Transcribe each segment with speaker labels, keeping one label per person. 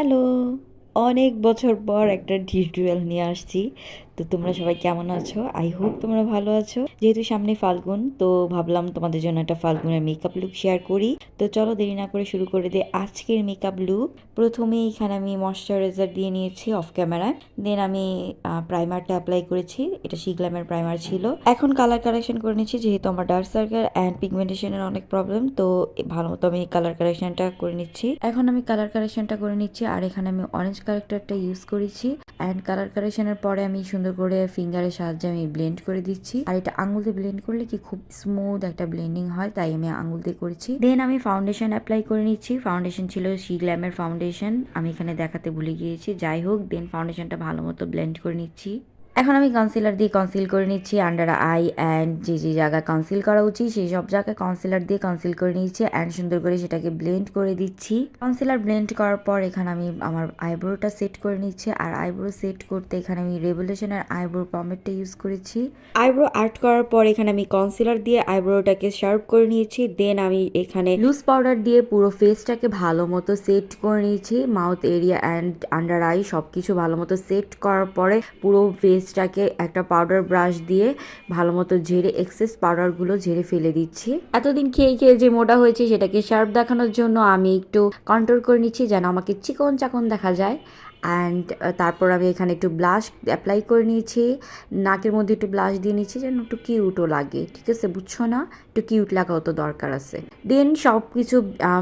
Speaker 1: Hello! অনেক বছর পর একটা টিউটোরিয়াল নিয়ে আসছি। তো তোমরা সবাই কেমন আছো? আই হোপ তোমরা ভালো আছো। যেহেতু সামনে ফাল্গুন, তো ভাবলাম তোমাদের জন্য একটা ফাল্গুনের মেকআপ লুক শেয়ার করি। তো চলো দেরি না করে শুরু করে দিই আজকের মেকআপ লুক। প্রথমে এখানে আমি ময়শ্চারাইজার দিয়ে নিয়েছি অফ ক্যামেরায়। দেন আমি প্রাইমারটা অ্যাপ্লাই করেছি। এটা শিগ্লামের প্রাইমার ছিল। এখন কালার কারেকশন করে নিচ্ছি, যেহেতু আমার ডার্ক সার্কেল অ্যান্ড পিগমেন্টেশনের অনেক প্রবলেম। তো ভালো মতো আমি কালার কারেকশনটা করে নিচ্ছি। এখন আমি কালার কারেকশনটা করে নিচ্ছি, আর এখানে আমি অরেঞ্জ কারেক্টারটা ইউজ করেছি। অ্যান্ড কালার কারেকশনের পরে আমি সুন্দর করে ফিঙ্গারের সাহায্যে আমি ব্লেন্ড করে দিচ্ছি। আর এটা আঙুল দিয়ে ব্লেন্ড করলে কি খুব স্মুথ একটা ব্লেন্ডিং হয়, তাই আমি আঙুল দিয়ে করেছি। দেন আমি ফাউন্ডেশন অ্যাপ্লাই করে নিচ্ছি। ফাউন্ডেশন ছিল শিগ্ল্যামের ফাউন্ডেশন, আমি এখানে দেখাতে ভুলে গিয়েছি। যাই হোক, দেন ফাউন্ডেশনটা ভালো মতো ব্লেন্ড করে নিচ্ছি। এখন আমি কনসিলার দিয়ে কনসিল করে নিচ্ছি আন্ডার আই অ্যান্ড যে যে জায়গায় কনসিল করা উচিত সেই সব জায়গায় কনসিলার দিয়ে কনসিল করে নিচ্ছি অ্যান্ড সুন্দর করে সেটাকে ব্লেন্ড করে দিচ্ছি। কনসিলার ব্লেন্ড করার পর এখানে আমি আমার আইব্রোটা সেট করে নিচ্ছি, আর আইব্রো সেট করতে এখানে আমি রেভলিউশনের আইব্রো পমেটটা ইউজ করেছি। আইব্রো আর্ট করার পর এখানে আমি কনসিলার দিয়ে আইব্রোটাকে শার্প করে নিয়েছি। দেন আমি এখানে লুজ পাউডার দিয়ে পুরো ফেসটাকে ভালো মতো সেট করে নিয়েছি। Mouth area and under eye সব কিছু ভালো মতো সেট করার পরে পুরো ফেসটাকে একটা পাউডার ব্রাশ দিয়ে ভালো মতো ঝেড়ে এক্সেস পাউডারগুলো ঝেড়ে ফেলে দিচ্ছি। এতদিন খেয়ে খেয়ে যে মোটা হয়েছে সেটাকে শার্প দেখানোর জন্য আমি একটু কন্ট্রোল করে নিচ্ছি, যেন আমাকে চিকন চাকন দেখা যায়। অ্যান্ড তারপর আমি এখানে একটু ব্লাশ অ্যাপ্লাই করে নিয়েছি, নাকের মধ্যে একটু ব্লাশ দিয়ে নিচ্ছি যেন একটু কিউটও লাগে। ঠিক আছে, বুঝছো না? একটু কিউট লাগাও তো দরকার আছে। দেন সব কিছু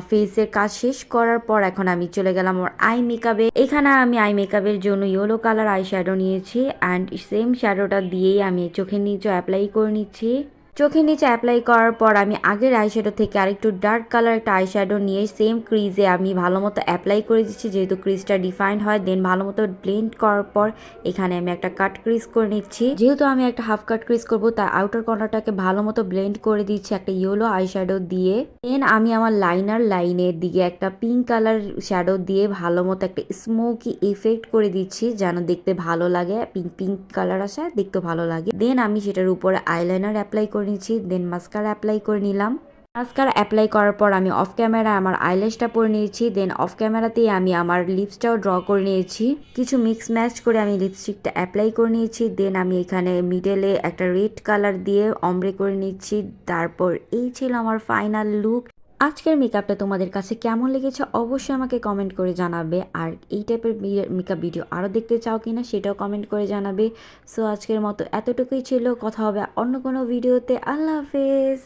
Speaker 1: ফেসের কাজ শেষ করার পর এখন আমি চলে গেলাম আমার আই মেকআপে। এখানে আমি আই মেকআপের জন্য ইয়েলো কালার আই শ্যাডো নিয়েছি অ্যান্ড সেম শ্যাডোটা দিয়েই আমি চোখের নিচে অ্যাপ্লাই করে নিচ্ছি। চোখের নিচে অ্যাপ্লাই করার পর আমি আগের আইশ্যাডো থেকে আরেকটু ডার্ক কালার একটা আইশ্যাডো নিয়ে সেম ক্রিজে আমি ভালো মতো অ্যাপ্লাই করে দিচ্ছি, যেহেতু ক্রিজটা ডিফাইন্ড হয়। দেন ভালো মতো ব্লেন্ড করার পর এখানে আমি একটা কাট ক্রিজ করে নিচ্ছি। যেহেতু আমি একটা হাফ কাট ক্রিজ করবো, তাই আউটার কর্নারটাকে ভালো মতো ব্লেন্ড করে দিচ্ছি একটা ইয়েলো আইশ্যাডো দিয়ে। দেন আমি আমার লাইনের দিকে একটা পিঙ্ক কালার শ্যাডো দিয়ে ভালো মতো একটা স্মোকি এফেক্ট করে দিচ্ছি, যেন দেখতে ভালো লাগে। পিঙ্ক পিঙ্ক কালার আসে, দেখতে ভালো লাগে। দেন আমি সেটার উপরে আইলাইনার অ্যাপ্লাই করে নিচ্ছি। দেন মাস্কারা অ্যাপ্লাই করে নিলাম। মাস্কারা অ্যাপ্লাই করার পর আমি অফ ক্যামেরা আমার আইল্যাশটা পরে নিয়েছি। দেন অফ ক্যামেরাতেই আমি আমার লিপসটাও ড্র করে নিয়েছি। কিছু মিক্স ম্যাচ করে আমি লিপস্টিকটা অ্যাপ্লাই করে নিয়েছি। দেন আমি এখানে মিডলে একটা রেড কালার দিয়ে অমব্রে করে নিচ্ছি। তারপর এই ছিল আমার ফাইনাল লুক। আজকের মেকআপটা তোমাদের কাছে কেমন লেগেছে অবশ্যই আমাকে কমেন্ট করে জানাবে, আর এই টাইপের মেকআপ ভিডিও আরও দেখতে চাও কিনা সেটাও কমেন্ট করে জানাবে। সো আজকের মতো এতটুকুই ছিল, কথা হবে অন্য কোনো ভিডিওতে। আল্লাহ হাফেজ।